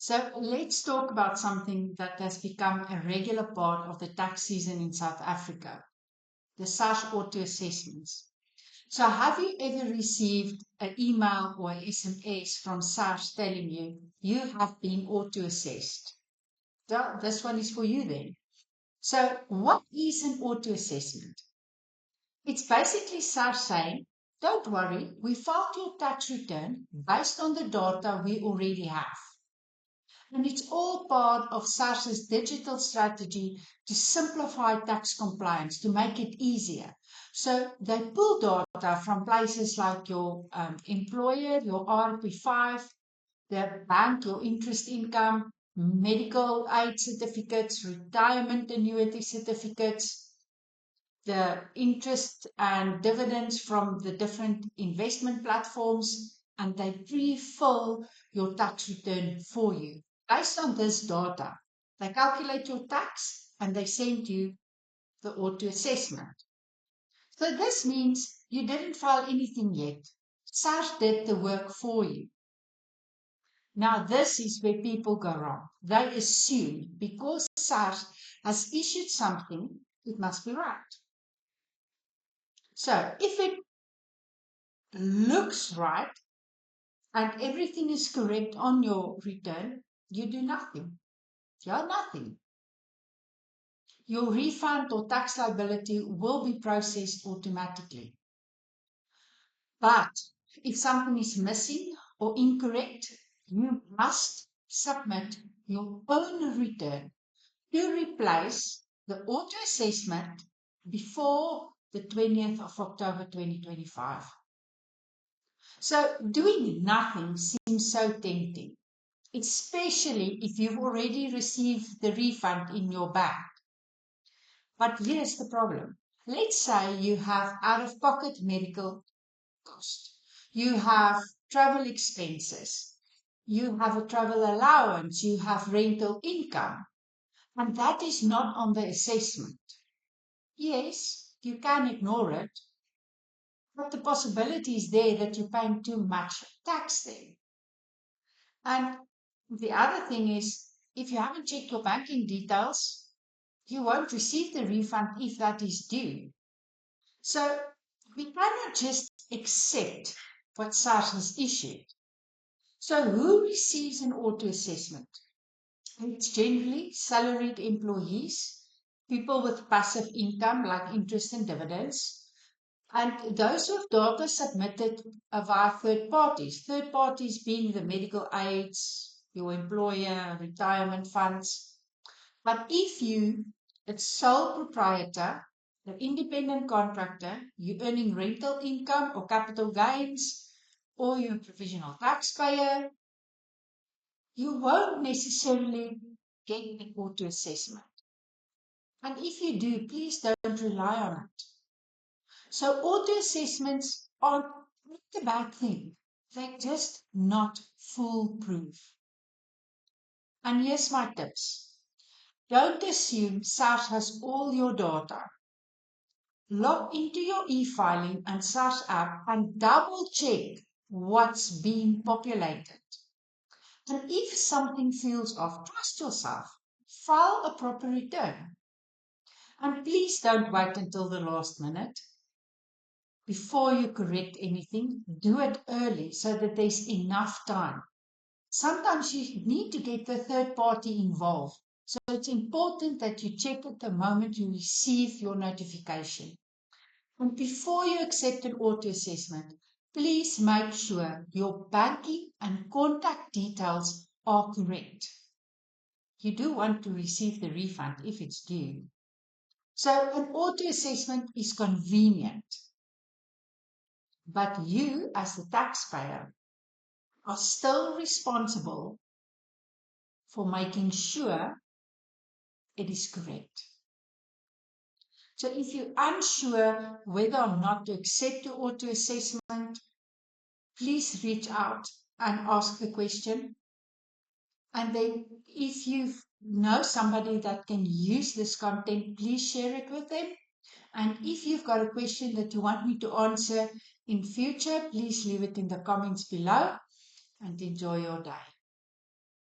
So let's talk about something that has become a regular part of the tax season in South Africa, the SARS auto assessments. So have you ever received an email or an SMS from SARS telling you have been auto assessed? So this one is for you then. So what is an auto assessment? It's basically SARS saying, don't worry, we filed your tax return based on the data we already have. And it's all part of SARS's digital strategy to simplify tax compliance, to make it easier. So they pull data from places like your employer, your RP5, the bank, your interest income, medical aid certificates, retirement annuity certificates, the interest and dividends from the different investment platforms, and they pre-fill your tax return for you. Based on this data, they calculate your tax and they send you the auto assessment. So this means you didn't file anything yet. SARS did the work for you. Now this is where people go wrong. They assume because SARS has issued something, it must be right. So if it looks right and everything is correct on your return, you do nothing. You're nothing. Your refund or tax liability will be processed automatically. But if something is missing or incorrect, you must submit your own return to replace the auto assessment before the 20th of October 2025. So doing nothing seems so tempting, especially if you've already received the refund in your bank. But here's the problem. Let's say you have out-of-pocket medical cost. You have travel expenses. You have a travel allowance. You have rental income. And that is not on the assessment. Yes, you can ignore it, but the possibility is there that you're paying too much tax there. And the other thing is, if you haven't checked your banking details, you won't receive the refund if that is due. So we cannot just accept what SARS has issued. So who receives an auto assessment? It's generally salaried employees, people with passive income like interest and dividends, and those with data submitted via third parties being the medical aids, your employer, retirement funds. But if you, a sole proprietor, an independent contractor, you're earning rental income or capital gains, or you're a provisional taxpayer, you won't necessarily get an auto assessment. And if you do, please don't rely on it. So auto assessments aren't a bad thing. They're just not foolproof. And here's my tips. Don't assume SARS has all your data. Log into your e-filing and SARS app and double check what's being populated. And if something feels off, trust yourself. File a proper return. And please don't wait until the last minute. Before you correct anything, do it early so that there's enough time. Sometimes you need to get the third party involved. So it's important that you check it the moment you receive your notification. And before you accept an auto assessment, please make sure your banking and contact details are correct. You do want to receive the refund if it's due. So an auto assessment is convenient, but you as the taxpayer are still responsible for making sure it is correct. So if you're unsure whether or not to accept your auto assessment, please reach out and ask the question. And then if you know somebody that can use this content, please share it with them. And if you've got a question that you want me to answer in future, please leave it in the comments below and enjoy your day.